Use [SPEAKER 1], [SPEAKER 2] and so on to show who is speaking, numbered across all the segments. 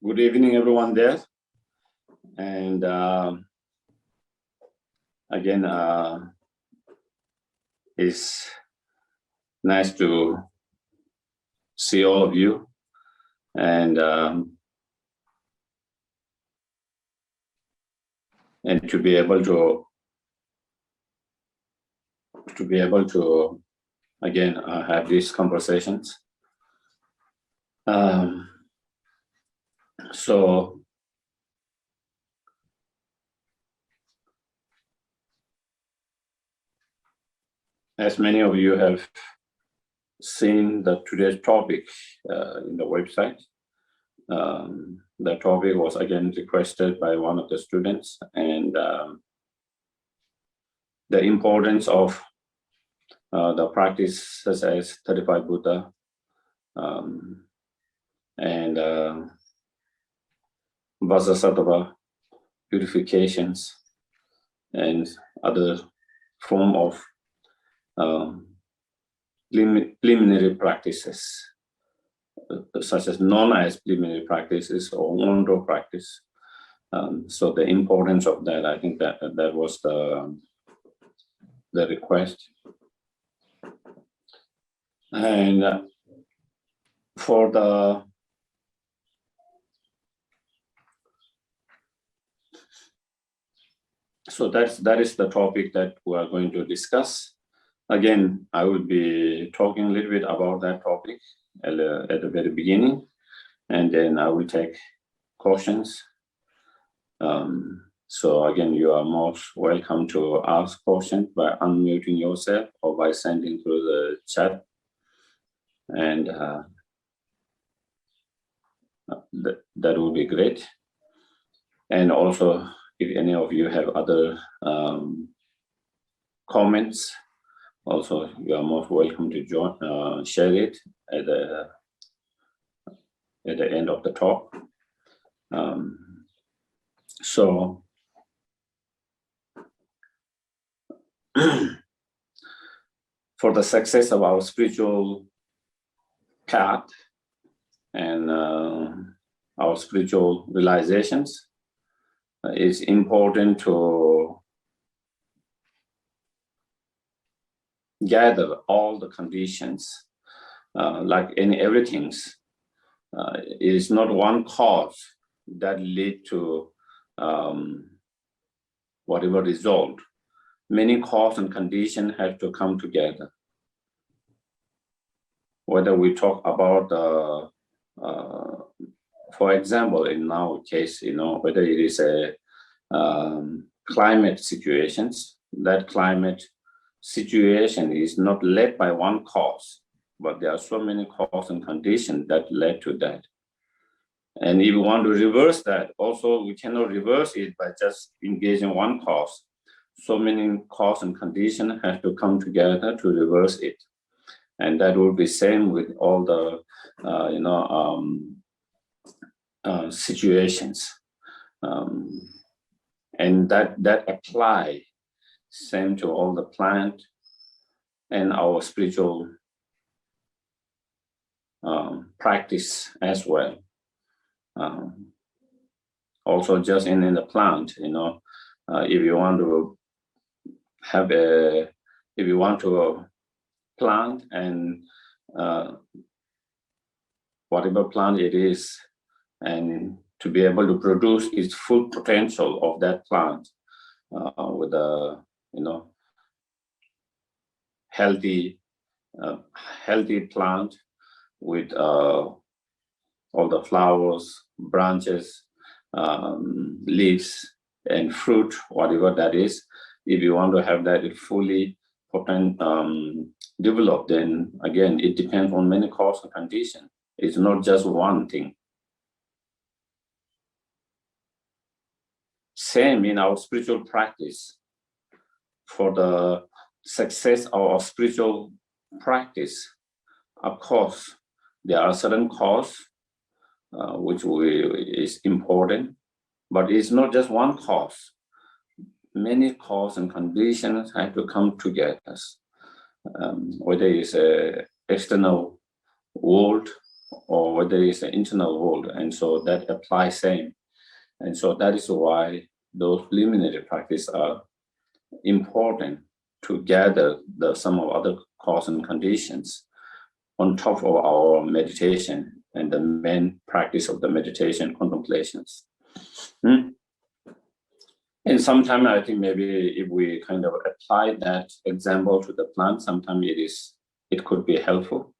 [SPEAKER 1] Good evening, everyone there. And again, it's nice to see all of you, and to be able to again have these conversations. So as many of you have seen today's topic in the website, the topic was again requested by one of the students, and the importance of the practice such as 35 Buddha and Vajrasattva purifications and other form of preliminary practices, such as known as preliminary practices or Mondo practice. So the importance of that, I think that was the request. And for the so that is the topic that we are going to discuss. Again, I will be talking a little bit about that topic at the very beginning, and then I will take questions. So again, you are most welcome to ask questions by unmuting yourself or by sending through the chat. And that would be great. And also, if any of you have other comments, also you are most welcome to join, share it at the end of the talk. So for the success of our spiritual path and our spiritual realizations, it's important to gather all the conditions, like in everything. It is not one cause that lead to whatever result. Many cause and conditions have to come together. Whether we talk about, for example, in our case, whether it is a climate situations, that climate situation is not led by one cause, but there are so many causes and conditions that led to that. And if we want to reverse that, also we cannot reverse it by just engaging one cause. So many causes and conditions have to come together to reverse it. And that will be same with all the, situations. And that apply same to all the plant and our spiritual practice as well. Also just in the plant, if you want to have if you want to plant and whatever plant it is, and to be able to produce its full potential of that plant with a healthy plant with all the flowers, branches, leaves, and fruit, whatever that is. If you want to have that fully developed, then again, it depends on many causes and conditions. It's not just one thing. Same in our spiritual practice. For the success of our spiritual practice, of course, there are certain causes which is important, but it's not just one cause. Many causes and conditions have to come together. Whether it's an external world or whether it's an internal world, and so that applies same. And so that is why those preliminary practices are important to gather some of other cause and conditions on top of our meditation and the main practice of the meditation contemplations. And sometimes I think maybe if we kind of apply that example to the plant, sometimes it could be helpful,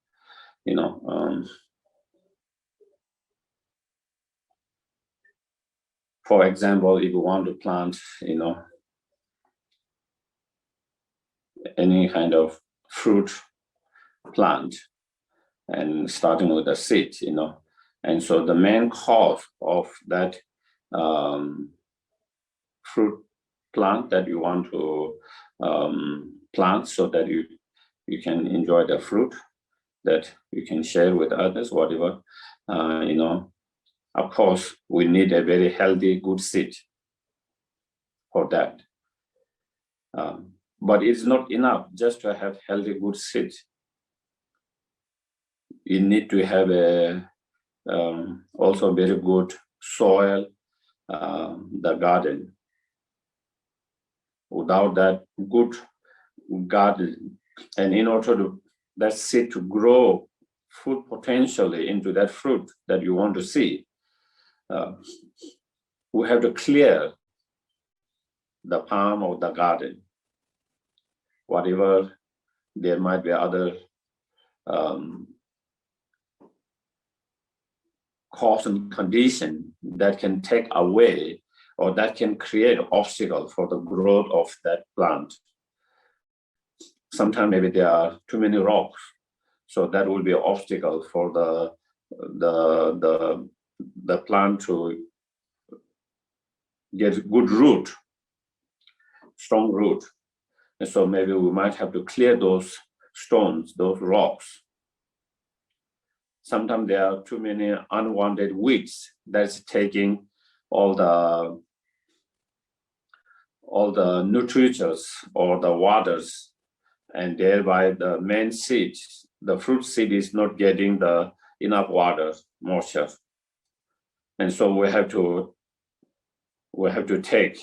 [SPEAKER 1] For example, if you want to plant, any kind of fruit plant, and starting with a seed, and so the main cause of that fruit plant that you want to plant so that you can enjoy the fruit, that you can share with others, whatever, of course, we need a very healthy, good seed for that. But it's not enough just to have healthy, good seed. You need to have also very good soil, the garden. Without that good garden, and in order to that seed to grow food potentially into that fruit that you want to see, we have to clear the palm of the garden. Whatever there might be other cause and condition that can take away or that can create obstacle for the growth of that plant. Sometimes maybe there are too many rocks, so that will be an obstacle for the plant to get good root, strong root. And so maybe we might have to clear those stones, those rocks. Sometimes there are too many unwanted weeds that's taking all the nutrients or the waters, and thereby the main seed, the fruit seed, is not getting the enough water, moisture. And so we have to take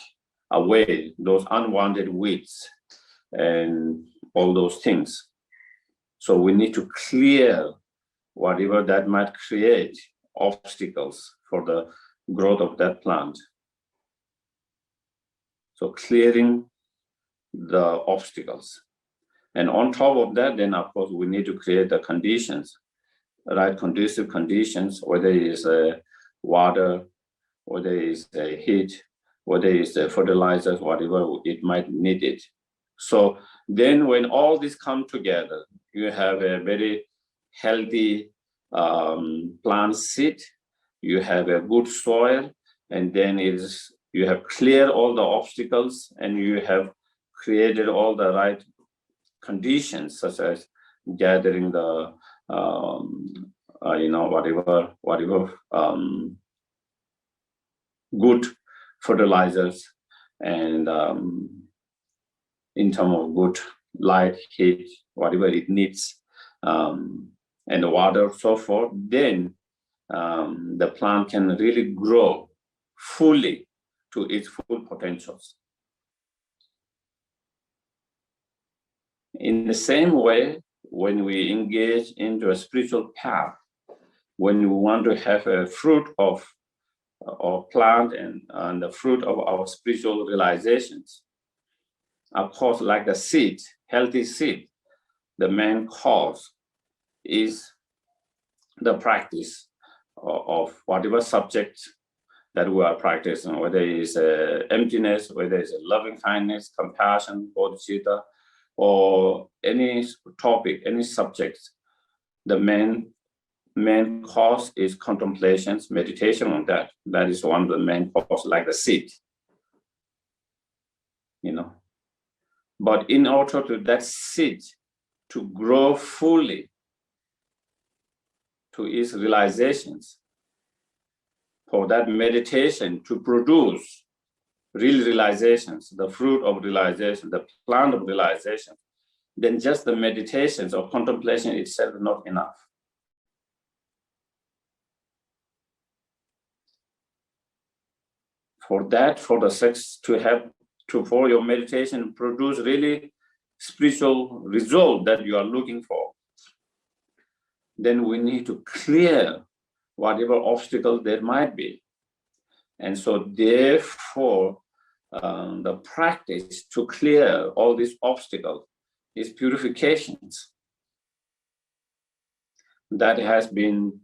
[SPEAKER 1] away those unwanted weeds and all those things. So we need to clear whatever that might create obstacles for the growth of that plant. So clearing the obstacles. And on top of that, then of course, we need to create the conditions, right? Conducive conditions, whether it is water, whether it is heat, whether it is fertilizers, whatever it might need it. So then when all this come together, you have a very healthy plant seed, you have a good soil, and then you have cleared all the obstacles, and you have created all the right conditions, such as gathering the whatever good fertilizers, and in terms of good light, heat, whatever it needs, and water, so forth, then the plant can really grow fully to its full potentials. In the same way, when we engage into a spiritual path, when we want to have a fruit of our plant and the fruit of our spiritual realizations, of course, like the seed, healthy seed, the main cause is the practice of whatever subject that we are practicing, whether it is emptiness, whether it's loving kindness, compassion, bodhicitta, or any topic, any subject. The main cause is contemplations, meditation on that. That is one of the main causes, like the seed. But in order to that seed to grow fully to its realizations, for that meditation to produce real realizations, the fruit of realization, the plant of realization, then just the meditations or contemplation itself is not enough. for the sex to have for your meditation produce really spiritual result that you are looking for, then we need to clear whatever obstacle there might be. And so therefore, the practice to clear all these obstacles is purifications. That has been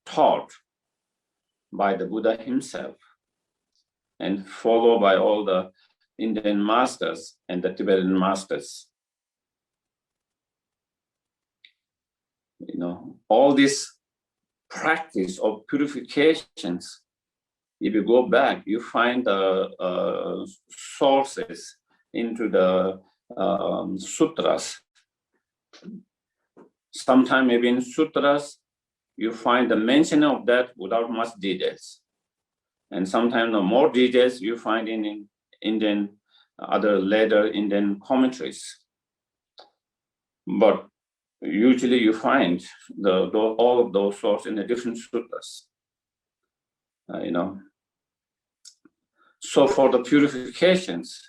[SPEAKER 1] taught by the Buddha himself and followed by all the Indian masters and the Tibetan masters. You know, all this practice of purifications, if you go back, you find the sources into the sutras. Sometimes maybe in sutras, you find the mention of that without much details. And sometimes the more details you find in Indian, other later Indian commentaries. But usually you find all of those sources in the different sutras. You know. So for the purifications,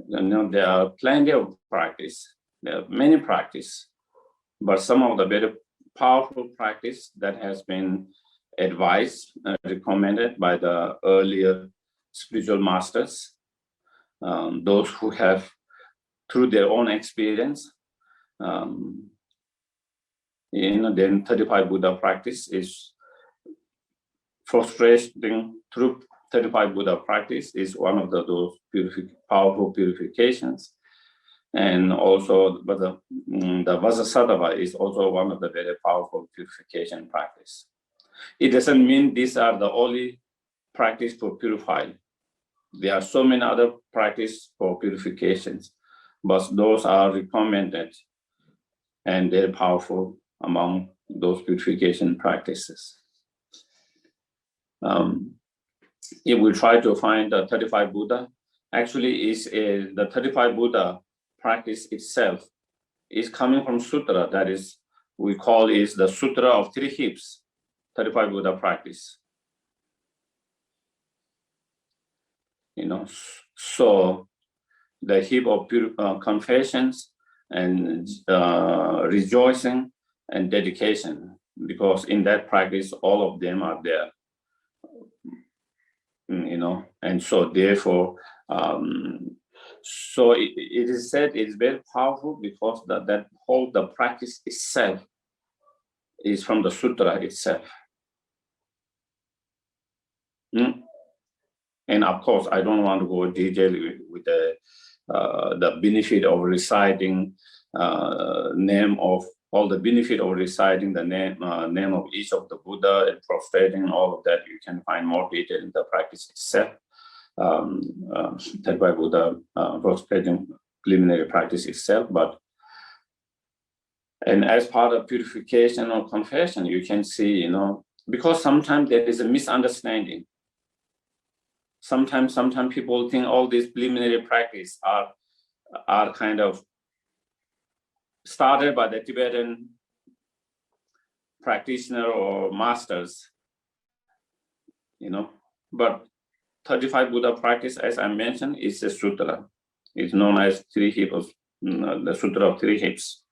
[SPEAKER 1] you know, there are plenty of practice. There are many practice, but some of the very powerful practice that has been advised, recommended by the earlier spiritual masters, those who have, through their own experience, then 35 Buddha practice is frustrating. Through 35 Buddha practice is one of those powerful purifications. And also, but the Vajrasattva is also one of the very powerful purification practice. It doesn't mean these are the only practice for purifying. There are so many other practice for purifications, but those are recommended and they're powerful among those purification practices. If we try to find the 35 Buddha, actually the 35 Buddha practice itself is coming from sutra, that is, we call is the Sutra of Three Hips, 35 Buddha practice. You know, so the heap of confessions and rejoicing and dedication, because in that practice, all of them are there. You know, and so therefore, so it is said it's very powerful because that whole the practice itself is from the sutra itself. And of course, I don't want to go in detail with the benefit of reciting name of all the benefit of reciting the name of each of the Buddha and prostrating, all of that. You can find more detail in the practice itself. 35 Buddha prostrating preliminary practice itself, and as part of purification or confession, you can see, you know, because sometimes there is a misunderstanding. Sometimes people think all these preliminary practice are kind of started by the Tibetan practitioner or masters, you know, but 35 Buddha practice, as I mentioned, is a sutra. It's known as Three Hips, the Sutra of Three Hips.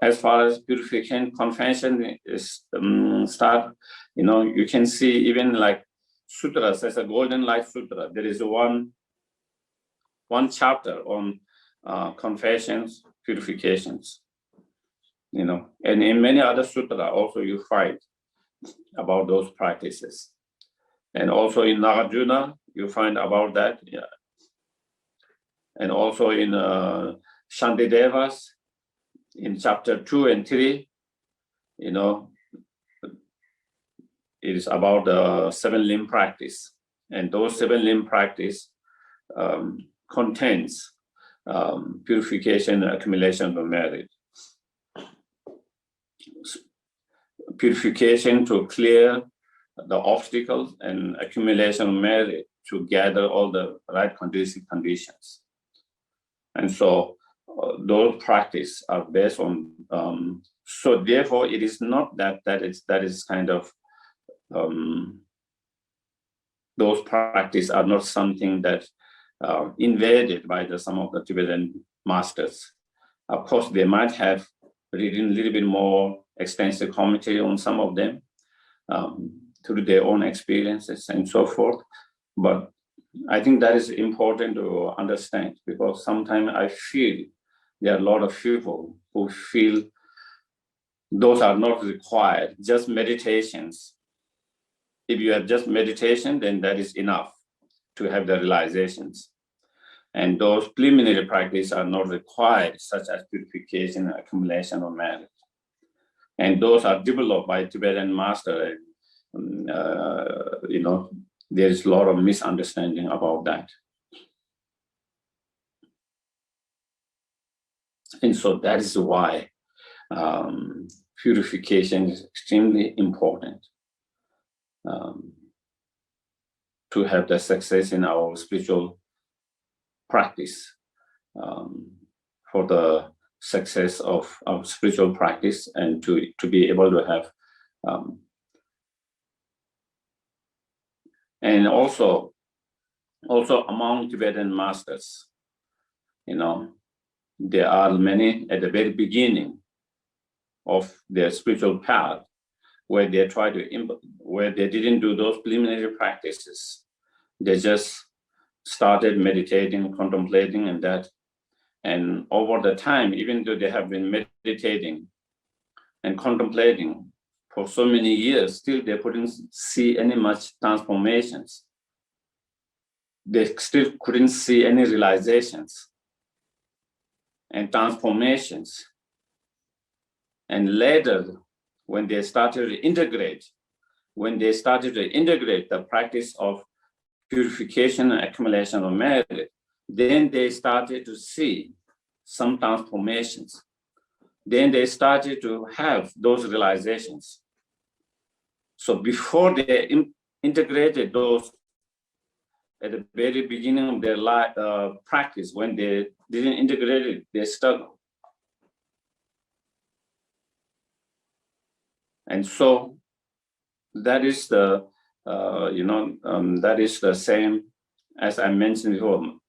[SPEAKER 1] As far as purification confession is start, you know, you can see even like sutras as a Golden Light Sutra. There is one chapter on confessions, purifications, you know, and in many other sutras also you find about those practices. And also in Nagarjuna, you find about that. Yeah. And also in Shantidevas, in chapter 2 and 3, you know, it is about the 7-limb practice. And those 7-limb practice contains purification and accumulation of merit. Purification to clear the obstacles and accumulation of merit to gather all the right conducive conditions. And so those practices are based on. So therefore, it is not that is kind of those practices are not something that invaded by some of the Tibetan masters. Of course, they might have written a little bit more extensive commentary on some of them through their own experiences and so forth. But I think that is important to understand, because sometimes I feel there are a lot of people who feel those are not required, just meditations. If you have just meditation, then that is enough to have the realizations. And those preliminary practices are not required, such as purification, accumulation, or merit. And those are developed by Tibetan master. There is a lot of misunderstanding about that. And so that is why purification is extremely important to have the success in our spiritual practice, for the success of our spiritual practice, and to be able to have and also among Tibetan masters, there are many at the very beginning of their spiritual path where they where they didn't do those preliminary practices. They just started meditating, contemplating, and that. And over the time, even though they have been meditating and contemplating for so many years, still they couldn't see any much transformations. They still couldn't see any realizations and transformations. And later, when they started to integrate the practice of purification and accumulation of merit, then they started to see some transformations. Then they started to have those realizations. So before they integrated those at the very beginning of their life practice, when they didn't integrate it, they struggled. And so that is the that is the same as I mentioned before.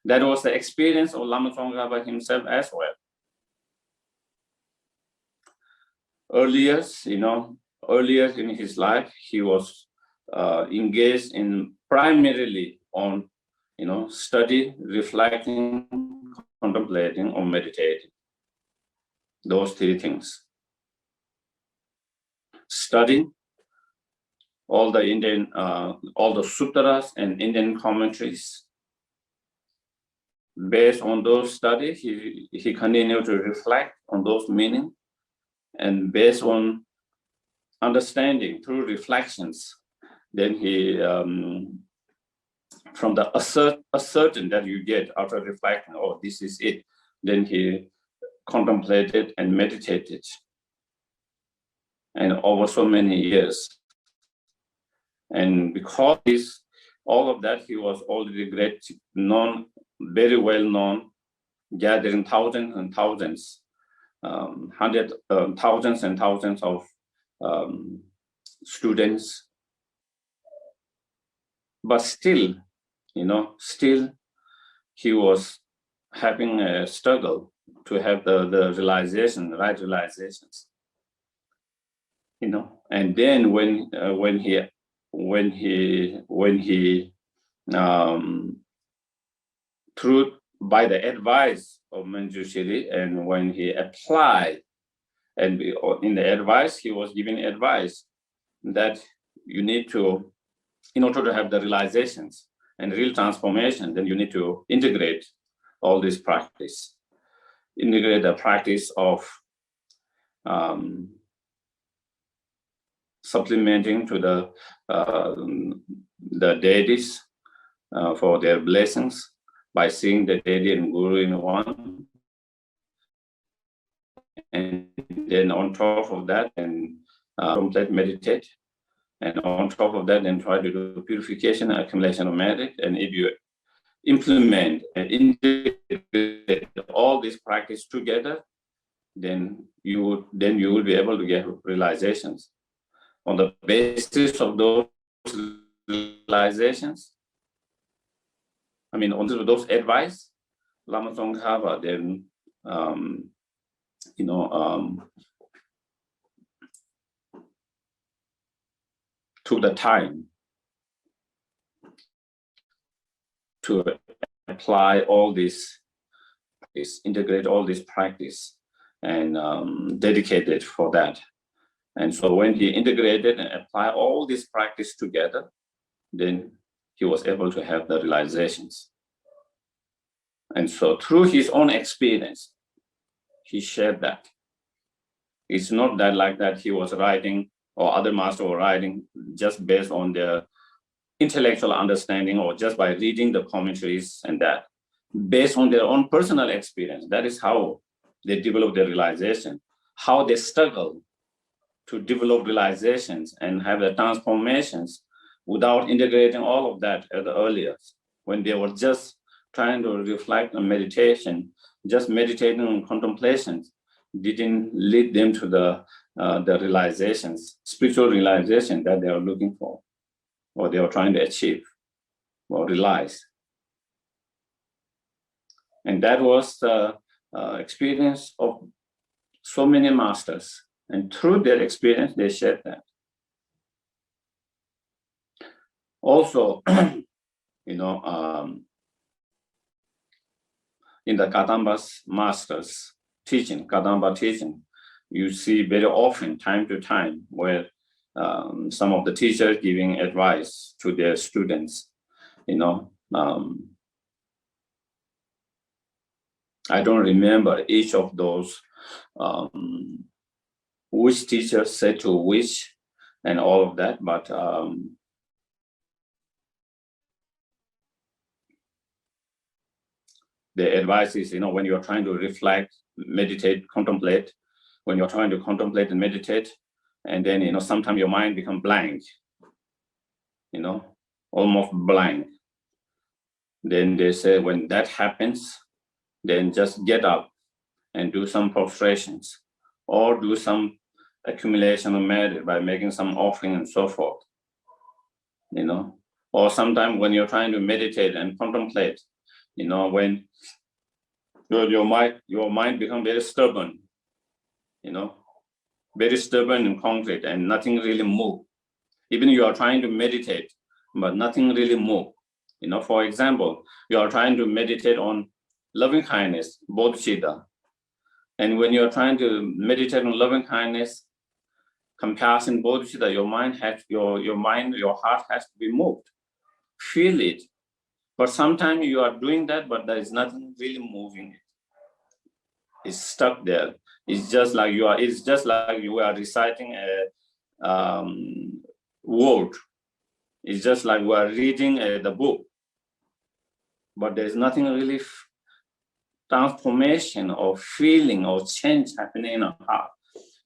[SPEAKER 1] That was the experience of Lama Tsongkhapa himself as well. Earlier in his life, he was engaged in primarily on study, reflecting, contemplating, or meditating. Those three things. Studying all the sutras and Indian commentaries. Based on those studies, he continued to reflect on those meanings, and based on understanding through reflections, then he, from the ascertain that you get after reflecting, oh, this is it, then he contemplated and meditated. And over so many years. And because all of that, he was already very well known, gathering thousands and thousands, thousands and thousands of students. But still, he was having a struggle to have the realization, right realizations. And then when he through by the advice of Manjushri, and when he applied, and in the advice he was giving advice that you need to, in order to have the realizations and real transformation, then you need to integrate all this practice, integrate the practice of supplementing to the deities for their blessings by seeing the deity and guru in one, and then on top of that, and contemplate, meditate, and on top of that, then try to do purification and accumulation of merit. And if you implement and integrate all these practice together, then you will be able to get realizations. On the basis of those realizations, on those advice, Lama Tsongkhapa then took the time to apply all this, integrate all this practice, and dedicated for that. And so when he integrated and applied all this practice together, then he was able to have the realizations. And so through his own experience, he shared that. It's not that like that he was writing or other masters were writing just based on their intellectual understanding or just by reading the commentaries and that. Based on their own personal experience, that is how they develop their realization, how they struggle to develop realizations and have the transformations without integrating all of that at the earliest, when they were just trying to reflect on meditation, just meditating on contemplations, didn't lead them to the realizations, spiritual realization that they are looking for, or they are trying to achieve, or realize. And that was the experience of so many masters. And through their experience, they shared that. Also, in the Kadamba's masters teaching, Kadamba teaching, you see very often, time to time, where some of the teachers giving advice to their students, I don't remember each of those, which teacher said to which and all of that, but the advice is, when you're trying to reflect, meditate, contemplate, when you're trying to contemplate and meditate, and then, sometimes your mind becomes blank, almost blank. Then they say, when that happens, then just get up and do some prostrations or do some accumulation of merit by making some offering and so forth, Or sometimes when you're trying to meditate and contemplate, when your mind becomes very stubborn, very stubborn and concrete, and nothing really moves. Even you are trying to meditate, but nothing really moves. For example, you are trying to meditate on loving kindness, bodhicitta. And when you're trying to meditate on loving kindness, compassion, bodhicitta, your heart has to be moved. Feel it. But sometimes you are doing that, but there is nothing really moving it. It's stuck there. It's just like you are reciting a word. It's just like we are reading the book. But there's nothing really transformation or feeling or change happening in our heart.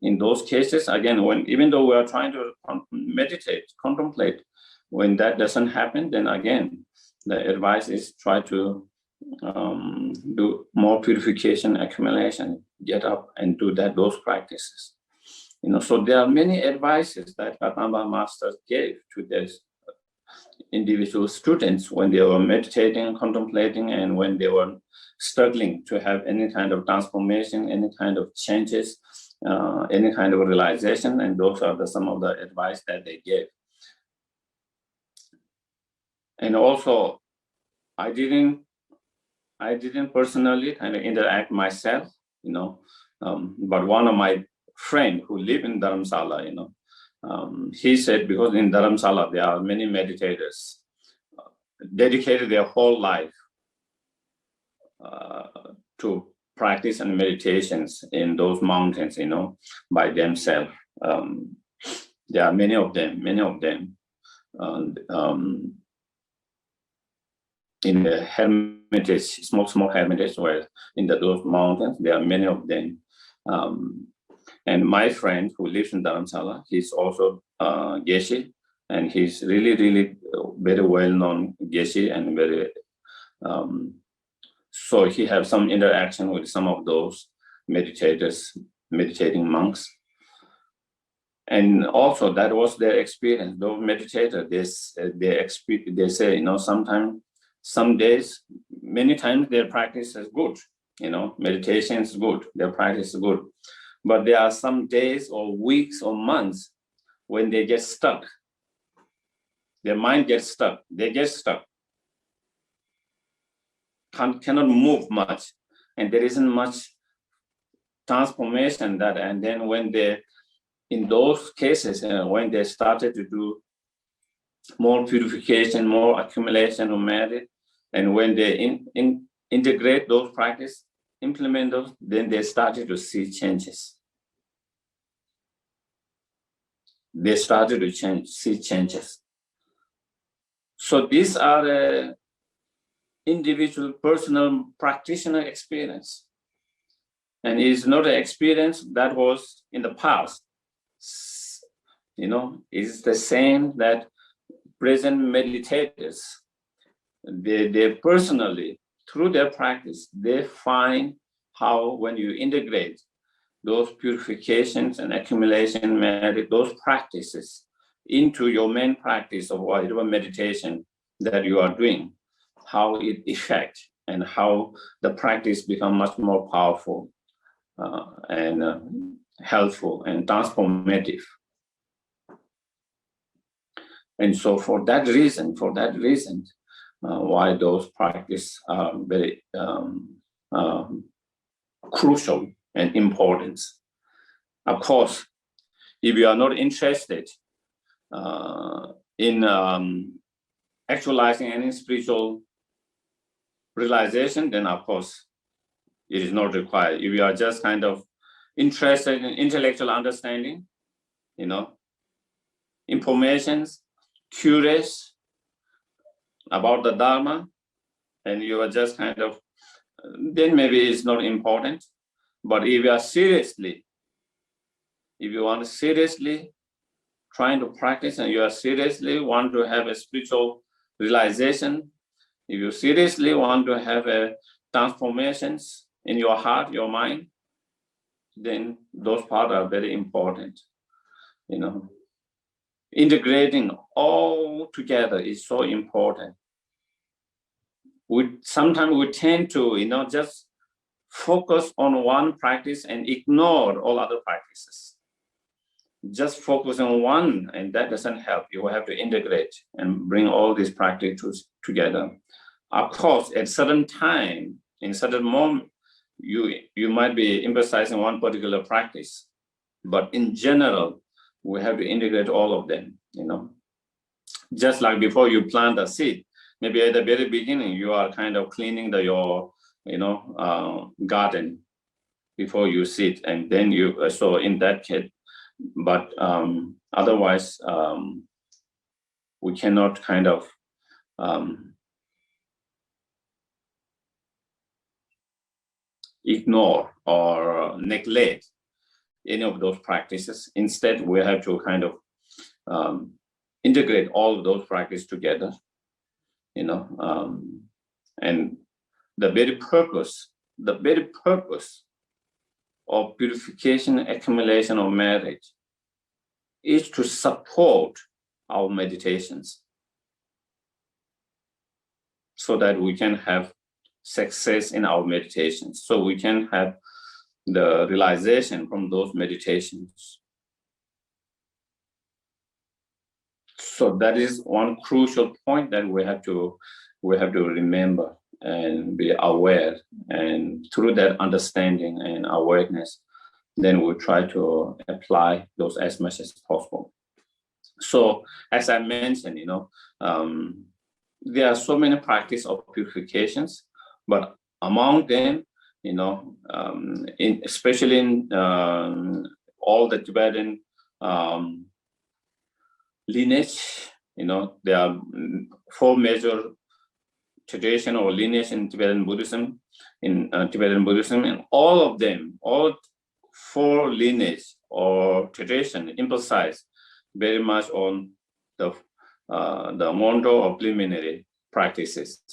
[SPEAKER 1] In those cases, again, even though we are trying to meditate, contemplate, when that doesn't happen, then again, the advice is try to do more purification, accumulation, get up and do those practices. So there are many advices that Kadamba masters gave to their individual students when they were meditating, contemplating, and when they were struggling to have any kind of transformation, any kind of changes, any kind of realization, and those are some of the advice that they gave. And also, I didn't personally kind of interact myself, but one of my friend who live in Dharamsala, he said, because in Dharamsala there are many meditators dedicated their whole life to practice and meditations in those mountains, by themselves. There are many of them. In the hermitage, small hermitage, where in those mountains, there are many of them. And my friend who lives in Dharamsala, he's also Geshe, and he's really, really very well-known Geshe and very So he had some interaction with some of those meditators, meditating monks. And also that was their experience. Those meditators, they say, sometimes, some days, many times their practice is good. Meditation is good, their practice is good. But there are some days or weeks or months when they get stuck. Their mind gets stuck. They get stuck. Cannot move much. And there isn't much transformation that. And then when in those cases, when they started to do more purification, more accumulation of merit, and when they integrate those practices, implement those, then they started to see changes. They started to see changes. So these are individual, personal practitioner experience. And it is not an experience that was in the past. It's the same that present meditators, they personally, through their practice, they find how when you integrate those purifications and accumulation merit, those practices into your main practice of whatever meditation that you are doing, how it affects and how the practice become much more powerful and helpful and transformative. And so for that reason, why those practices are very crucial and important. Of course, if you are not interested in actualizing any spiritual realization, then of course it is not required. If you are just kind of interested in intellectual understanding, informations, curious about the Dharma, and you are just kind of, then maybe it's not important. But if you are seriously, if you want to seriously trying to practice and you are seriously want to have a spiritual realization, if you seriously want to have a transformations in your heart, your mind, then those parts are very important. Integrating all together is so important. Sometimes we tend to, just focus on one practice and ignore all other practices. Just focus on one, and that doesn't help. You will have to integrate and bring all these practices together. Of course, at certain time, in certain moment, you might be emphasizing one particular practice, but in general, we have to integrate all of them. Just like before you plant a seed, maybe at the very beginning you are kind of cleaning your garden before you seed, and then so in that case. But otherwise, we cannot kind of ignore or neglect any of those practices. Instead, we have to kind of integrate all of those practices together, and the very purpose of purification, accumulation of merit is to support our meditations so that we can have success in our meditations, so we can have the realization from those meditations. So that is one crucial point that we have to remember and be aware, and through that understanding and awareness, then we'll try to apply those as much as possible. So as I mentioned, there are so many practices of purifications, but among them, especially in all the Tibetan lineage, there are 4 major tradition or lineage in Tibetan Buddhism, and all of them, all 4 lineage or tradition emphasize very much on the mondo or preliminary practices.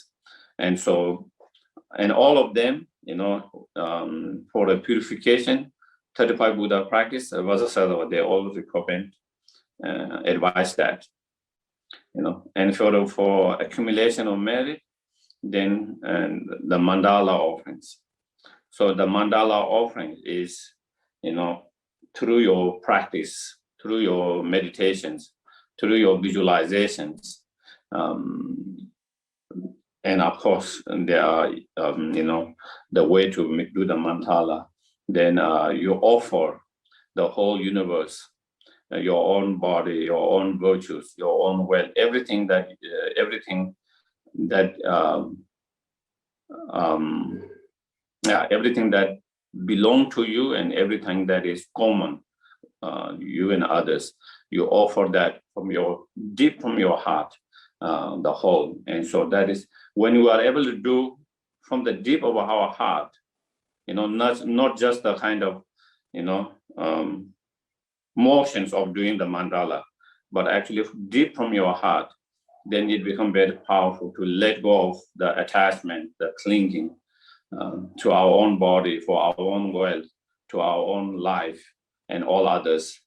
[SPEAKER 1] And so, and all of them, for the purification, 35 Buddha practice, they all recommend, advise that, and for accumulation of merit, then the mandala offerings. So the mandala offering is, through your practice, through your meditations, through your visualizations, and of course, there are, the way to do the mandala. Then you offer the whole universe, your own body, your own virtues, your own wealth, everything that everything that belong to you and everything that is common, you and others, you offer that from deep from your heart, the whole. And so that is when you are able to do from the deep of our heart, not just the kind of, motions of doing the mandala, but actually deep from your heart, then it becomes very powerful to let go of the attachment, the clinging to our own body, for our own wealth, to our own life and all others.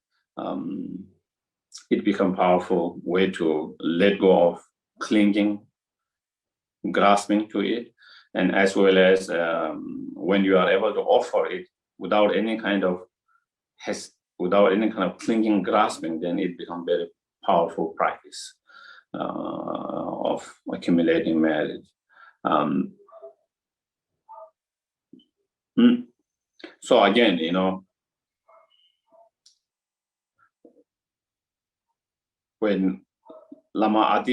[SPEAKER 1] It becomes a powerful way to let go of clinging, grasping to it, and as well as when you are able to offer it without any kind of clinging, grasping, then it becomes very powerful practice of accumulating merit. So again, when Lama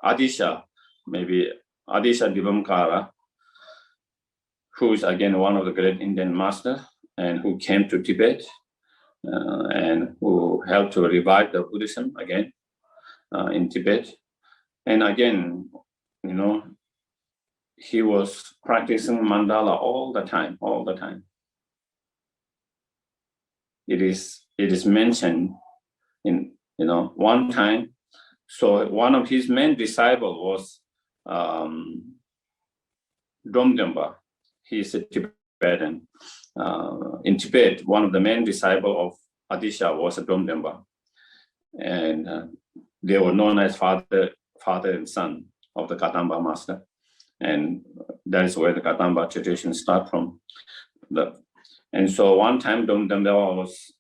[SPEAKER 1] Adisha, maybe Adisha Divamkara, who is again one of the great Indian masters and who came to Tibet and who helped to revive the Buddhism again in Tibet. And again, he was practicing mandala all the time. It is mentioned in, one time. So one of his main disciples was Domdemba. He is a Tibetan. In Tibet, one of the main disciples of Adisha was a Domdemba. And they were known as father and son of the Kadamba master. And that is where the Kadamba tradition starts from. And so one time Domdemba was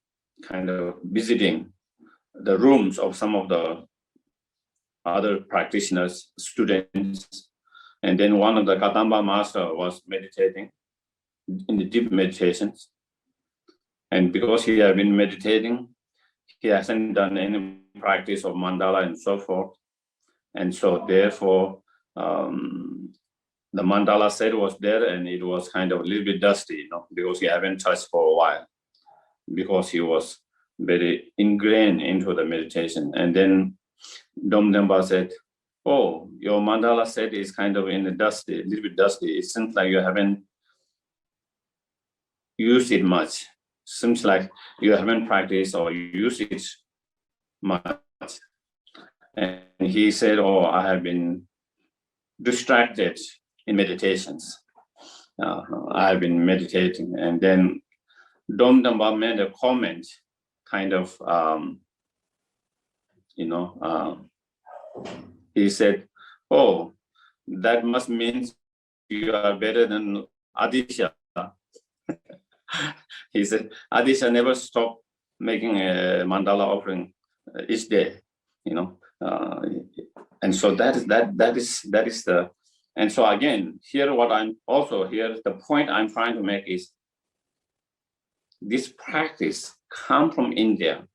[SPEAKER 1] kind of visiting the rooms of some of the other practitioners, students. And then one of the Kadamba master was meditating in the deep meditations. And because he had been meditating, he hasn't done any practice of mandala and so forth. And so therefore, the mandala set was there and it was kind of a little bit dusty, because he hadn't touched for a while, because he was very ingrained into the meditation. And then Domdemba said, "Oh, your mandala set is kind of in the dusty, a little bit dusty. It seems like you haven't used it much. Seems like you haven't practiced or used it much." And he said, "Oh, I have been distracted in meditations. I have been meditating." And then Domdemba made a comment, kind of, he said, "Oh, that must mean you are better than Adisha." He said, "Adisha never stopped making a mandala offering each day, and so that is the. And so again, the point I'm trying to make is this practice comes from India.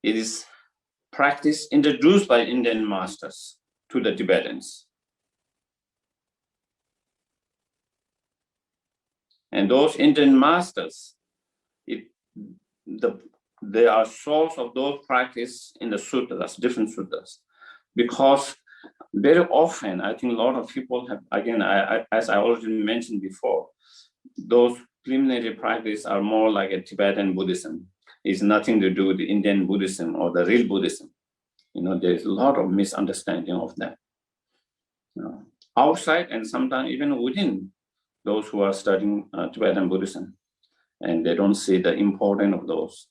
[SPEAKER 1] It is practice introduced by Indian masters to the Tibetans. And those Indian masters, they are source of those practice in the sutras, different sutras, because very often, I think a lot of people have, again, as I already mentioned before, those preliminary practice are more like a Tibetan Buddhism. It's nothing to do with the Indian Buddhism or the real Buddhism. There's a lot of misunderstanding of that. outside and sometimes even within those who are studying Tibetan Buddhism, and they don't see the importance of those.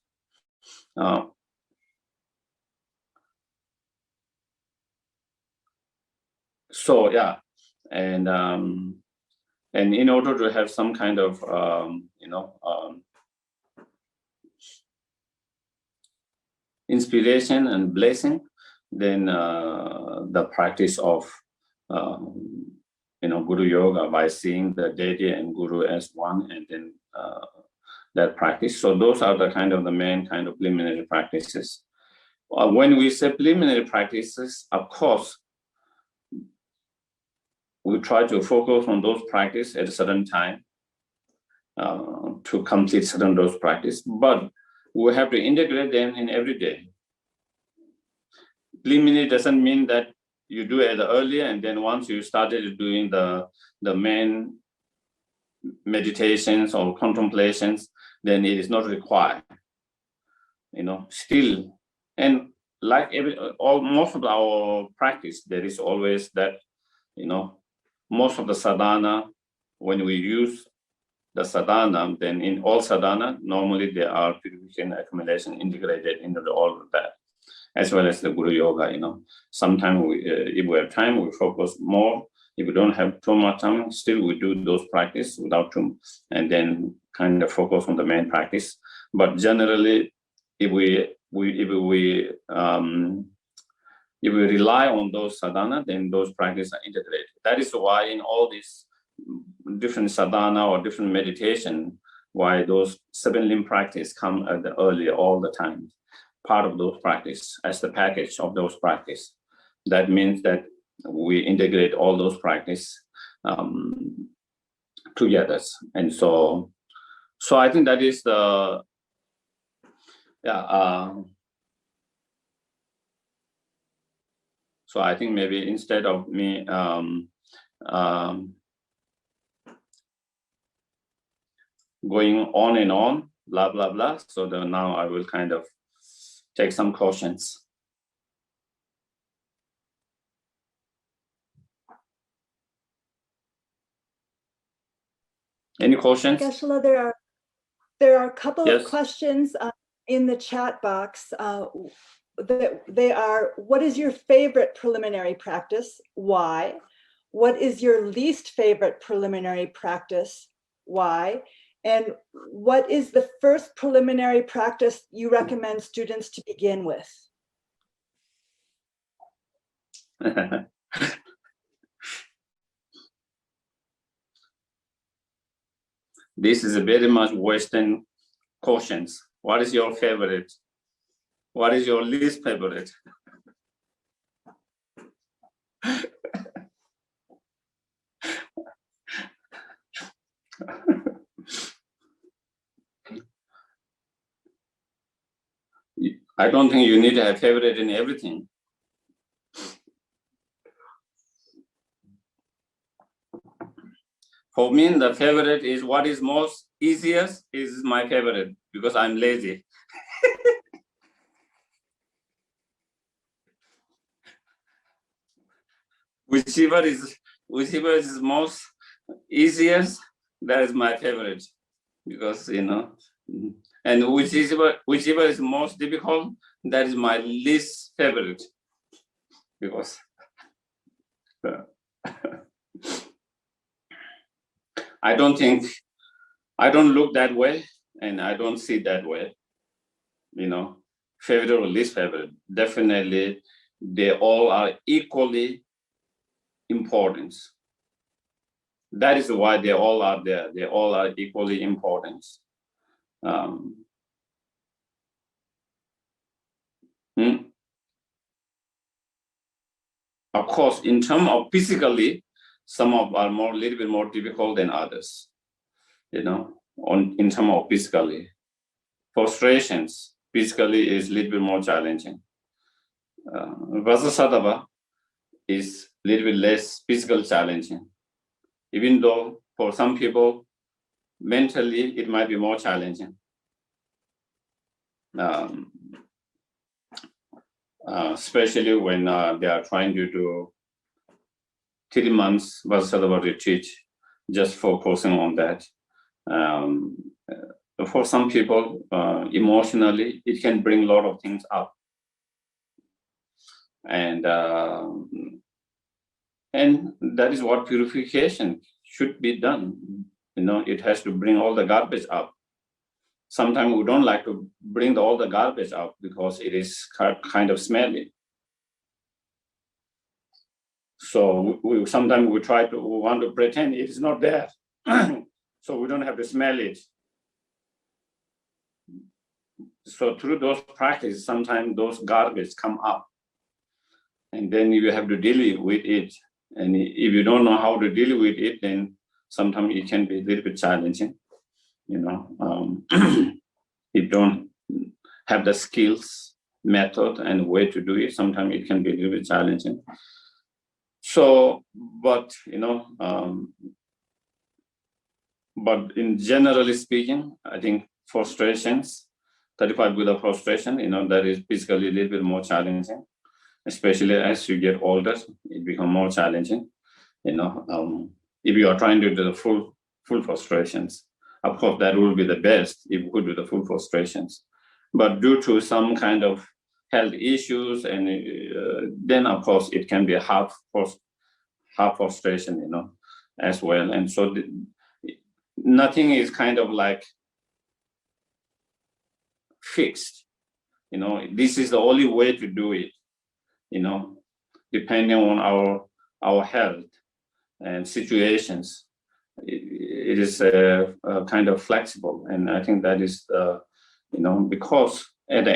[SPEAKER 1] So yeah, and in order to have some kind of inspiration and blessing, then the practice of Guru Yoga by seeing the deity and Guru as one, and then that practice. So those are the kind of the main kind of preliminary practices. When we say preliminary practices, of course, we try to focus on those practices at a certain time to complete certain those practices, but we have to integrate them in every day. Preliminary doesn't mean that you do it earlier, and then once you started doing the main meditations or contemplations, then it is not required. Still, and like most of our practice, there is always that, most of the sadhana, when we use the sadhana, then in all sadhana, normally there are purification, accumulation integrated into all of that, as well as the Guru Yoga. Sometimes if we have time, we focus more. If we don't have too much time, still we do those practice without too, and then kind of focus on the main practice. But generally, if we rely on those sadhana, then those practices are integrated. That is why in all these different sadhana or different meditation, why those 7 limb practice come at the earlier all the time, part of those practice as the package of those practice. That means that we integrate all those practice together. And so I think that is the, so I think maybe instead of me going on and on, blah, blah, blah. So then now I will kind of take some questions. Any questions?
[SPEAKER 2] Geshe-la, there are a couple of questions in the chat box. They are, what is your favorite preliminary practice? Why? What is your least favorite preliminary practice? Why? And what is the first preliminary practice you recommend students to begin with?
[SPEAKER 1] This is a very much Western questions. What is your favorite? What is your least favorite? I don't think you need to have favorite in everything. For me, the favorite is what is most easiest is my favorite, because I'm lazy. Whichever is most easiest, that is my favorite, because and whichever is most difficult, that is my least favorite, because I don't look that way, and I don't see that way, favorite or least favorite. Definitely, they all are equally important. That is why they all are there. They all are equally important. Of course, in terms of physically, some of are a little bit more difficult than others. In terms of physically, frustrations physically is a little bit more challenging. Vasasadava is a little bit less physical challenging, even though for some people, mentally, it might be more challenging. Especially when they are trying to do 3 months Vajrasattva retreat, just focusing on that. For some people, emotionally, it can bring a lot of things up. And that is what purification should be done. It has to bring all the garbage up. Sometimes we don't like to bring all the garbage up because it is kind of smelly. So sometimes we want to pretend it is not there, so we don't have to smell it. So through those practices, sometimes those garbage come up, and then you have to deal with it. And if you don't know how to deal with it, then sometimes it can be a little bit challenging. If you don't have the skills, method, and way to do it, sometimes it can be a little bit challenging. So, but in generally speaking, I think frustrations, 35 Buddha frustration, that is physically a little bit more challenging, especially as you get older, it becomes more challenging. If you are trying to do the full frustrations, of course, that will be the best if you could do the full frustrations. But due to some kind of health issues, and then of course it can be a half frustration, as well. And so nothing is kind of like fixed. This is the only way to do it. Depending on our health and situations, it is kind of flexible. And I think that is because at the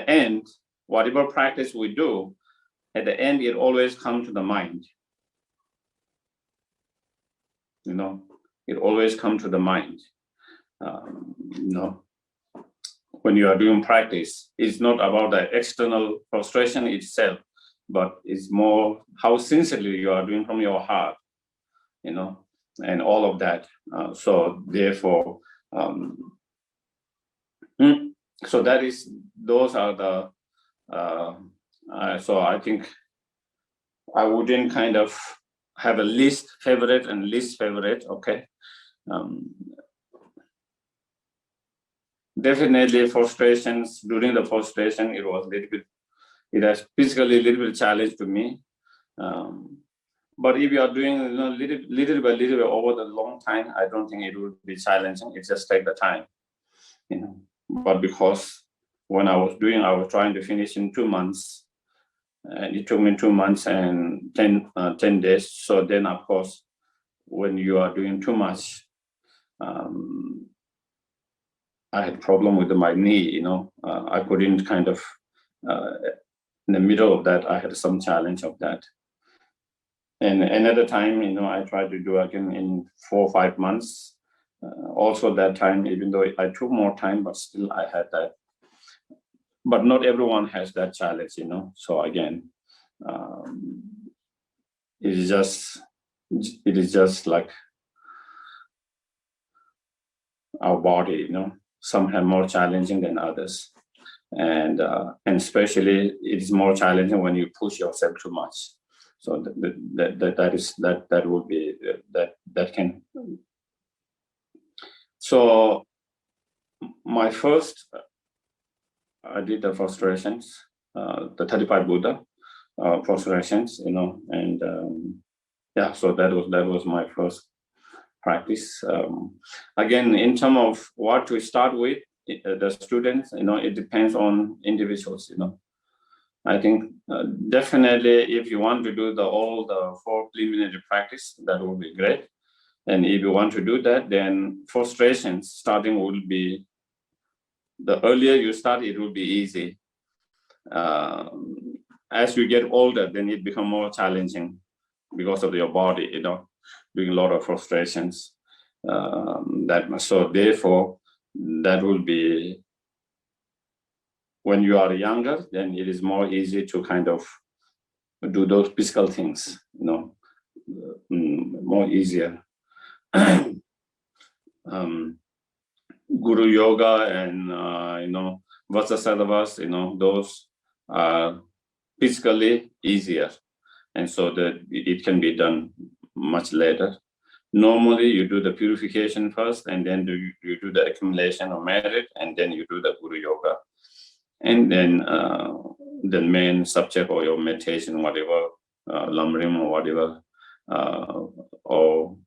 [SPEAKER 1] end, whatever practice we do, at the end, it always comes to the mind. It always comes to the mind. When you are doing practice, it's not about the external frustration itself, but it's more how sincerely you are doing from your heart, and all of that. So therefore, those are the, so I think I wouldn't kind of have a least favorite and least favorite, okay? Definitely frustrations, during the frustration, it has physically a little bit challenge to me. But if you are doing little by little over the long time, I don't think it would be challenging. It just take the time, But because when I was trying to finish in 2 months, and it took me 2 months and 10 days. So then, of course, when you are doing too much, I had problem with my knee, I couldn't kind of, in the middle of that, I had some challenge of that. And another time, I tried to do again in 4 or 5 months. Also that time, even though I took more time, but still I had that. But not everyone has that challenge, So again, it is just like our body, Some have more challenging than others, and especially it is more challenging when you push yourself too much. So that would be that can. So my first, I did the frustrations, the 35 Buddha frustrations, and so that was my first practice. Again, in terms of what to start with, the students, it depends on individuals, I think definitely if you want to do all the 4 preliminary practice, that would be great. And if you want to do that, then frustrations starting will be, the earlier you start, it will be easy. As you get older, then it becomes more challenging because of your body, doing a lot of frustrations. So therefore, that will be, when you are younger, then it is more easy to kind of do those physical things, more easier. Guru yoga and Vajrasattva's, those are physically easier. And so that it can be done much later. Normally, you do the purification first, and then you do the accumulation of merit, and then you do the Guru Yoga. And then the main subject or your meditation, whatever, Lamrim or whatever, or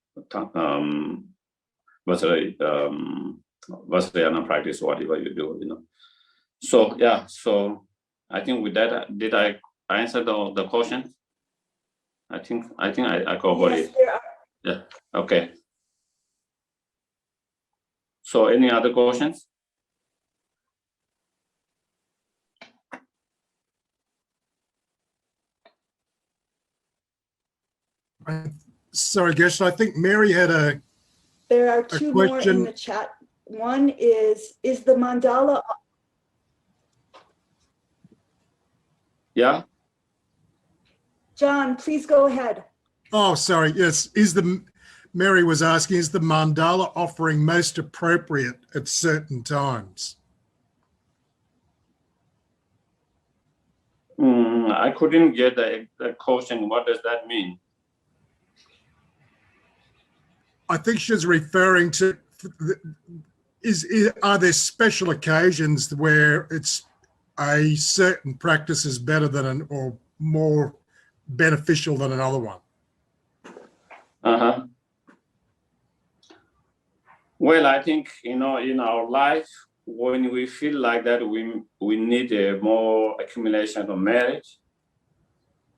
[SPEAKER 1] Vajrayana practice, whatever you do, you know. So yeah, so I think with that, did I answer the question? I think I covered it. Yeah. Okay. So any other questions?
[SPEAKER 3] Sorry, Geshe, I think Mary had a.
[SPEAKER 2] There are two more in the chat. One is the mandala.
[SPEAKER 1] Yeah.
[SPEAKER 2] John, please go ahead.
[SPEAKER 3] Oh, sorry. Yes. Mary was asking, is the mandala offering most appropriate at certain times?
[SPEAKER 1] I couldn't get the question. What does that mean?
[SPEAKER 3] I think she's referring to, are there special occasions where it's a certain practice is better than or more beneficial than another one?
[SPEAKER 1] Well, I think, you know, in our life, when we feel like that we need a more accumulation of merit,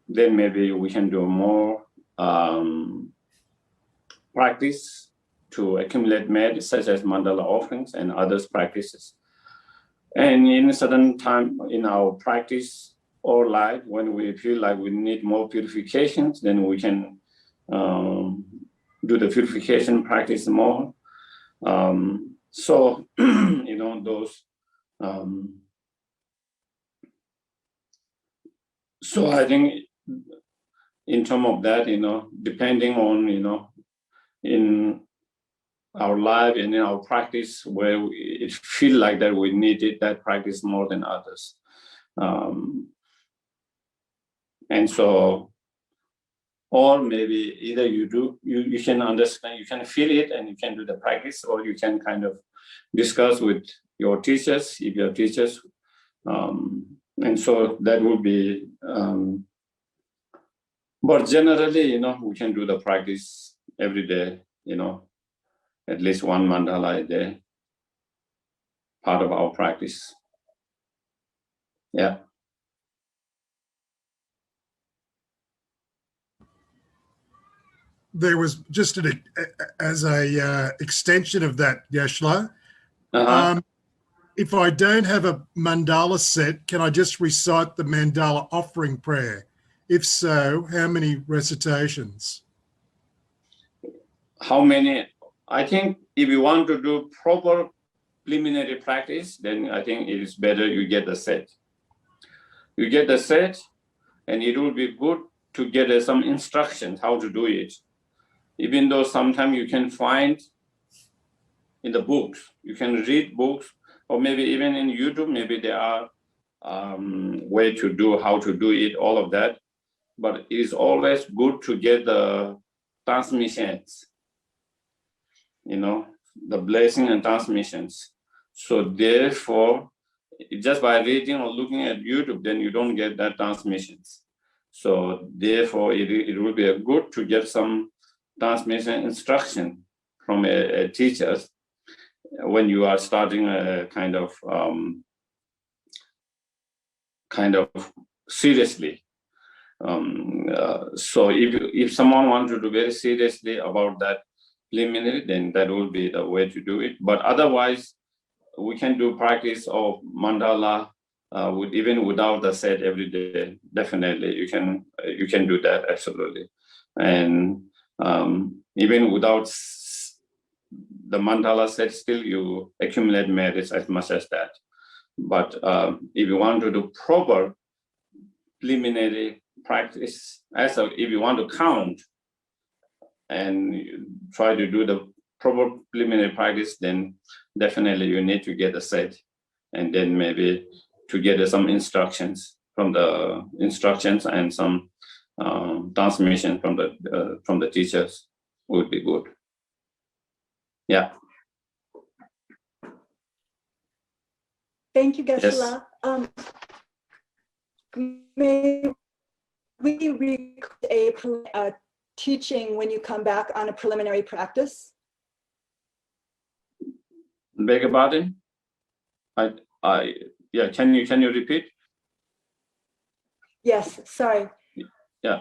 [SPEAKER 1] then maybe we can do more practice to accumulate merit, such as mandala offerings and others practices. And in a certain time in our practice or life, when we feel like we need more purifications, then we can do the purification practice more. So, you know, those, so I think in terms of that, you know, depending on, you know, in our life and in our practice where it feel like that we needed that practice more than others. And so, or maybe either you can understand, you can feel it and you can do the practice, or you can kind of discuss with your teachers, if your teachers, and so that would be, but generally, you know, we can do the practice every day, you know, at least one mandala a day, part of our practice. Yeah.
[SPEAKER 3] There was just as a extension of that, Geshe-la, if I don't have a mandala set, can I just recite the mandala offering prayer? If so, how many recitations?
[SPEAKER 1] How many? I think if you want to do proper preliminary practice, then I think it is better you get the set. You get the set, and it will be good to get some instructions how to do it. Even though sometimes you can find in the books, you can read books, or maybe even in YouTube, maybe there are way to do how to do it, all of that. But it is always good to get the transmissions, you know, the blessing and transmissions. So therefore, just by reading or looking at YouTube, then you don't get that transmissions. So therefore, it will be good to get some transmission instruction from a teacher when you are starting a kind of seriously. So if someone wants to do very seriously about that preliminary, then that will be the way to do it. But otherwise, we can do practice of mandala even without the set every day. Definitely, you can do that, absolutely. And even without the mandala set, still you accumulate merits as much as that. But if you want to do proper preliminary practice, if you want to count and try to do the proper preliminary practice, then definitely you need to get a set, and then maybe to get some instructions from the instructions and some transmission from the teachers would be good. Yeah.
[SPEAKER 2] Thank you, Geshe-la.
[SPEAKER 1] Yes.
[SPEAKER 2] May we request a teaching when you come back on a preliminary practice?
[SPEAKER 1] Beg your pardon? Yeah, can you repeat?
[SPEAKER 2] Yes, sorry.
[SPEAKER 1] Yeah.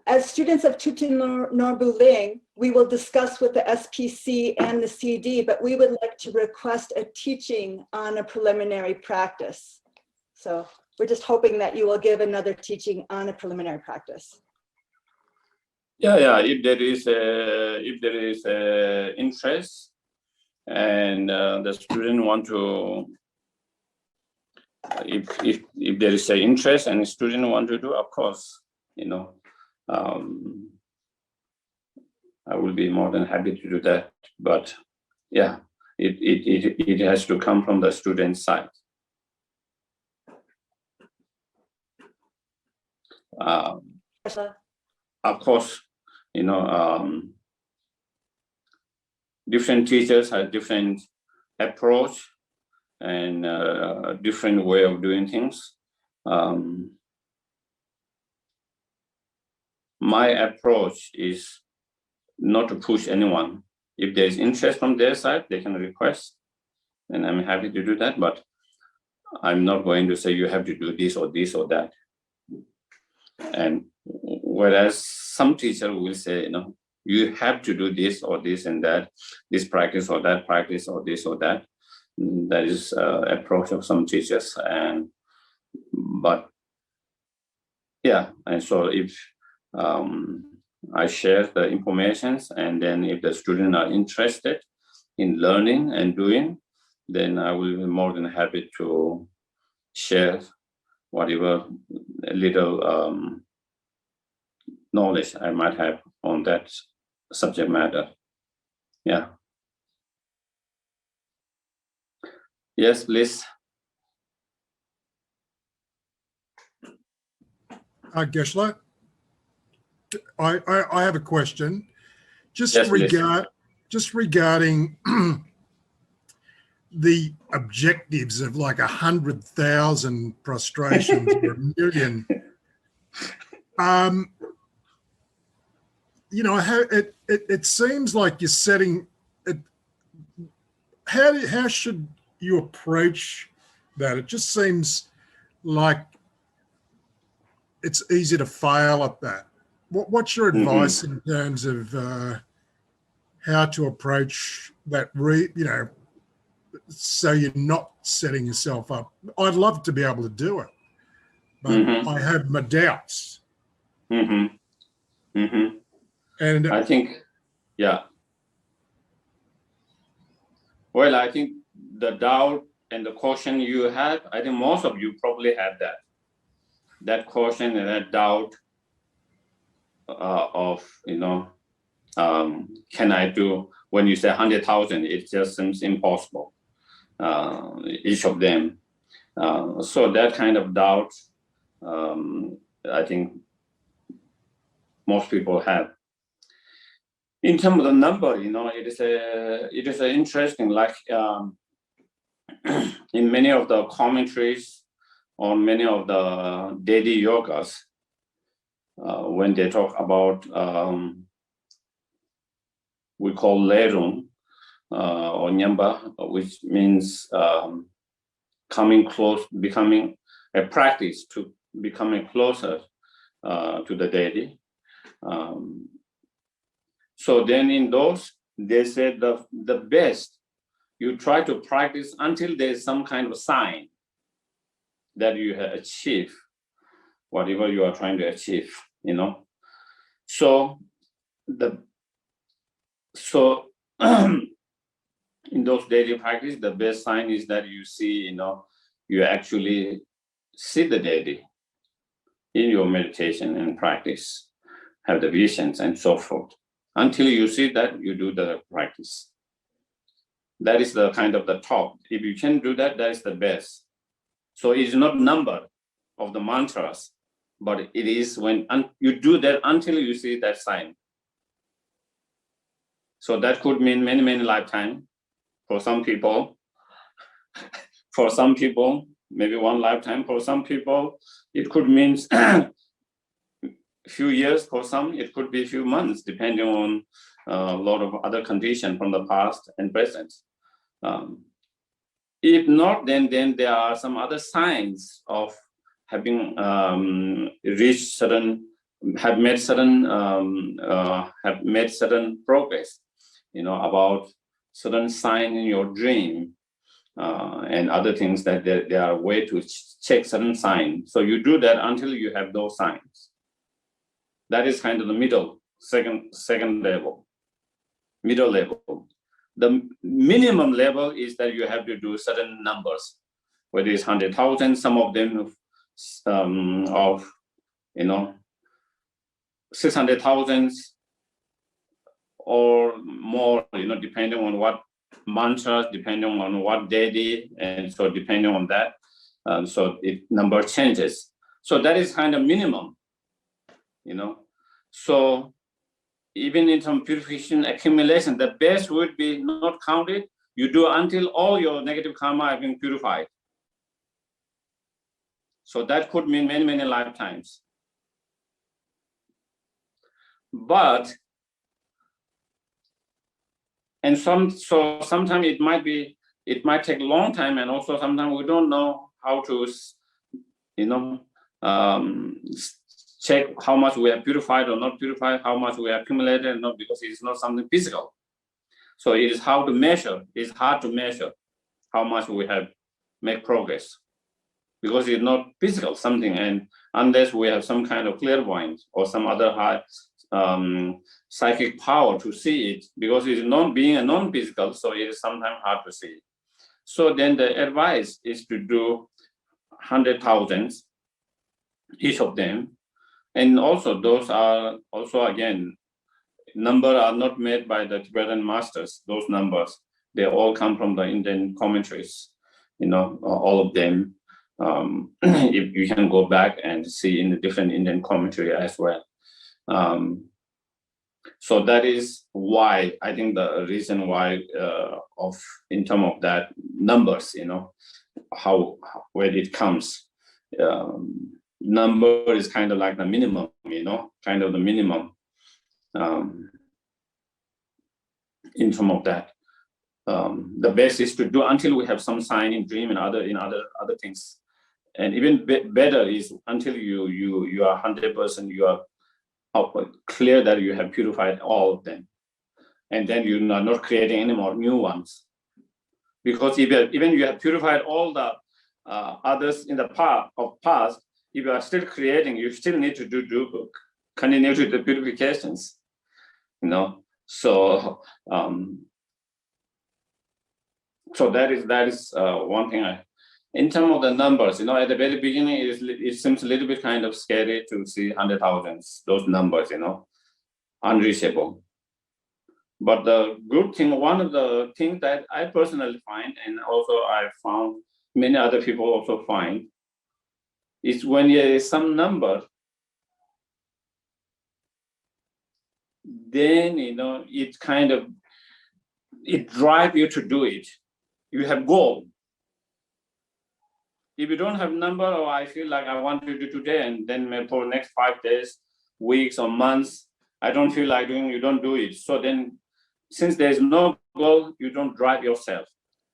[SPEAKER 2] As students of Thubten Norbu Ling, we will discuss with the SPC and the CD, but we would like to request a teaching on a preliminary practice. So we're just hoping that you will give another teaching on a preliminary practice.
[SPEAKER 1] Yeah. If there is interest, and the student want to, if there is an interest and the student want to do, of course, I will be more than happy to do that. But yeah, it has to come from the student side. Of course, different teachers have different approach and different way of doing things. My approach is not to push anyone. If there is interest from their side, they can request, and I'm happy to do that. But I'm not going to say you have to do this or that. And whereas some teacher will say, you have to do this or this and that, this practice or that practice or this or that. That is approach of some teachers. But yeah, and so if I share the information, and then if the students are interested in learning and doing, then I will be more than happy to share whatever little knowledge I might have on that subject matter. Yeah. Yes, please.
[SPEAKER 3] Geshe-la, I have a question. Just regarding the objectives of like 100,000 prostrations or 1 million. It seems like you're setting it. How should you approach that? It just seems like it's easy to fail at that. What's your advice in terms of how to approach that? So you're not setting yourself up. I'd love to be able to do it, but I have my doubts. And
[SPEAKER 1] I think, yeah. Well, I think the doubt and the caution you have, I think most of you probably have that. That caution and that doubt of, can I do, when you say 100,000, it just seems impossible, each of them. So that kind of doubt, I think most people have. In terms of the number, it is interesting, like in many of the commentaries on many of the daily yogas, when they talk about, we call lerung or nyamba, which means coming close, becoming a practice to becoming closer to the deity. So then in those, they said the best, you try to practice until there's some kind of sign that you have achieved whatever you are trying to achieve, So in those daily practice, the best sign is that you see, you actually see the deity in your meditation and practice, have the visions and so forth. Until you see that, you do the practice. That is the kind of the top. If you can do that, that is the best. So it's not number. of the mantras, but it is when you do that until you see that sign. So that could mean many, many lifetimes for some people. For some people, maybe one lifetime. For some people, it could mean a few years. For some, it could be a few months, depending on a lot of other conditions from the past and present. If not, then there are some other signs of having reached certain, have made certain progress, about certain sign in your dream and other things that there are way to check certain signs. So you do that until you have those signs. That is kind of the middle, second level, middle level. The minimum level is that you have to do certain numbers, whether it's 100,000, some of them of 600,000 or more, depending on what mantras, depending on what deity, and so depending on that, so number changes. So that is kind of minimum, So even in some purification accumulation, the best would be not counted. You do until all your negative karma have been purified. So that could mean many, many lifetimes. But, and sometimes it might take a long time, and also sometimes we don't know how to, check how much we have purified or not purified, how much we have accumulated or not, because it is not something physical. So it is how to measure. It's hard to measure how much we have made progress, because it's not physical something, and unless we have some kind of clairvoyance or some other high psychic power to see it, because it's not being a non-physical, so it is sometimes hard to see. So then the advice is to do 100,000 each of them. And also those are also, again, numbers are not made by the Tibetan masters. Those numbers, they all come from the Indian commentaries, all of them. If you can go back and see in the different Indian commentary as well. So that is why, I think the reason why in terms of that numbers, where it comes. Number is kind of like the minimum, kind of the minimum in terms of that. The best is to do until we have some sign in dream and other other things. And even better is until you are 100%, you are clear that you have purified all of them, and then you are not creating any more new ones. Because even you have purified all the others in the past, if you are still creating, you still need to do continue to the purifications, So so that is one thing. In terms of the numbers, at the very beginning, it seems a little bit kind of scary to see 100,000, those numbers, unreachable. But the good thing, one of the things that I personally find, and also I found many other people also find, is when there is some number, then, it drives you to do it. You have goal. If you don't have number, or I feel like I want to do today, and then for the next 5 days, weeks or months, I don't feel like doing, you don't do it. So then, since there's no goal, you don't drive yourself.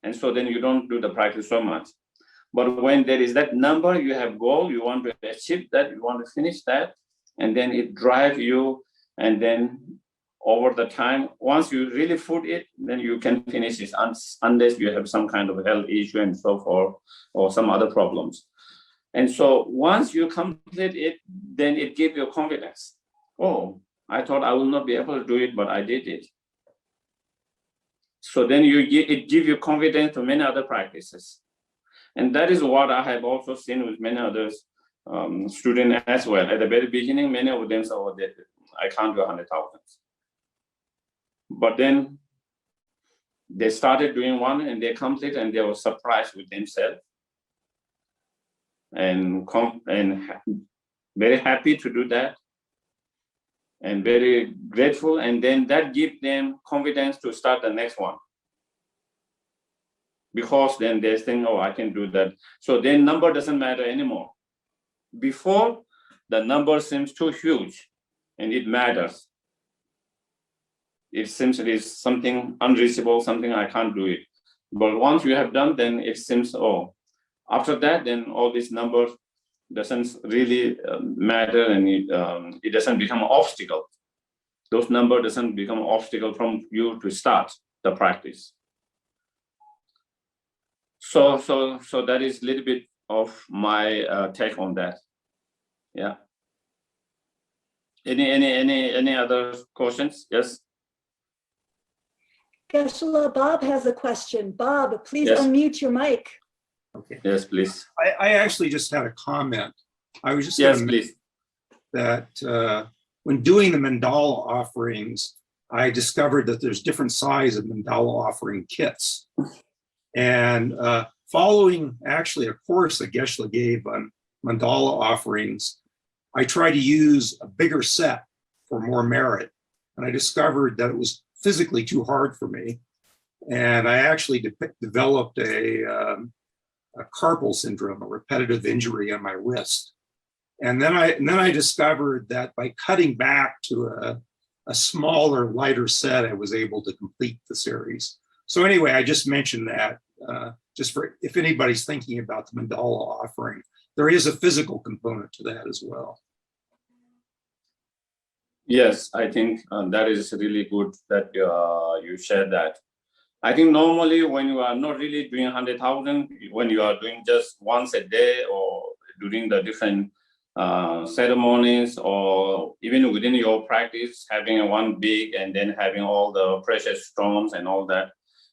[SPEAKER 1] And so then you don't do the practice so much. But when there is that number, you have goal, you want to achieve that, you want to finish that, and then it drives you, and then over the time, once you really put it, then you can finish it, unless you have some kind of health issue and so forth, or some other problems. And so once you complete it, then it gives you confidence. Oh, I thought I will not be able to do it, but I did it. So then it gives you confidence to many other practices. And that is what I have also seen with many others, students as well. At the very beginning, many of them said, oh, I can't do 100,000. But then they started doing one, and they completed, and they were surprised with themselves. and very happy to do that, and very grateful, and then that gives them confidence to start the next one. Because then they think, oh, I can do that. So then number doesn't matter anymore. Before, the number seems too huge and it matters. It seems it is something unreachable, something I can't do it. But once you have done, then it seems, oh, after that, then all these numbers doesn't really matter, and it doesn't become an obstacle. Those numbers doesn't become an obstacle from you to start the practice. So that is a little bit of my take on that. Yeah. Any other questions? Yes.
[SPEAKER 2] Geshe-la, Bob has a question. Bob, please
[SPEAKER 1] Yes.
[SPEAKER 2] unmute your mic.
[SPEAKER 4] Okay.
[SPEAKER 1] Yes, please.
[SPEAKER 4] I actually just had a comment. I was just
[SPEAKER 1] Yes, please.
[SPEAKER 4] that when doing the mandala offerings, I discovered that there's different sizes of mandala offering kits. And following actually a course that Geshe-la gave on mandala offerings, I tried to use a bigger set for more merit. And I discovered that it was physically too hard for me. And I actually developed a carpal syndrome, a repetitive injury on my wrist. And then I discovered that by cutting back to a smaller, lighter set, I was able to complete the series. So anyway, I just mentioned that just for if anybody's thinking about the mandala offering, there is a physical component to that as well.
[SPEAKER 1] Yes, I think that is really good that you shared that. I think normally when you are not really doing 100,000, when you are doing just once a day or during the different ceremonies, or even within your practice, having one big and then having all the precious stones and all that,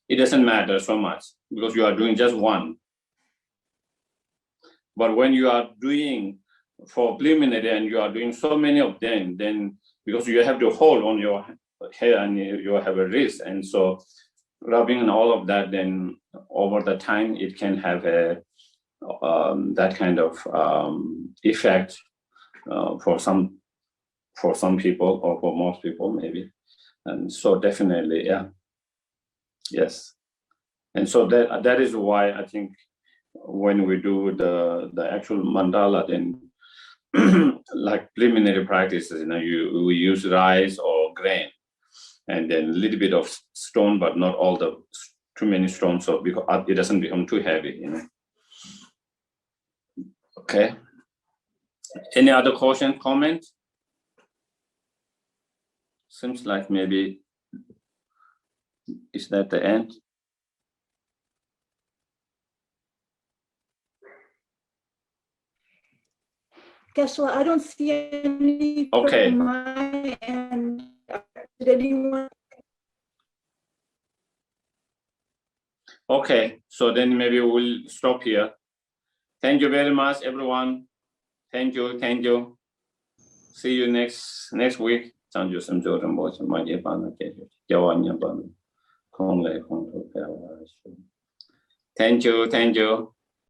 [SPEAKER 1] it doesn't matter so much because you are doing just one. But when you are doing for preliminary and you are doing so many of them, then because you have to hold on your hair and you have a wrist, and so rubbing and all of that, then over the time it can have a that kind of effect for some people, or for most people maybe. And so definitely, yeah, yes. And so that is why I think when we do the actual mandala, then like preliminary practices, we use rice or grain, and then a little bit of stone, but not all the too many stones, so because it doesn't become too heavy, Okay. Any other question, comment? Seems like maybe is that the end?
[SPEAKER 2] Geshe-la, I don't see any
[SPEAKER 1] Okay.
[SPEAKER 2] from my end. Did anyone?
[SPEAKER 1] Okay, so then maybe we'll stop here. Thank you very much, everyone. Thank you, thank you. See you next week. Thank you, thank you.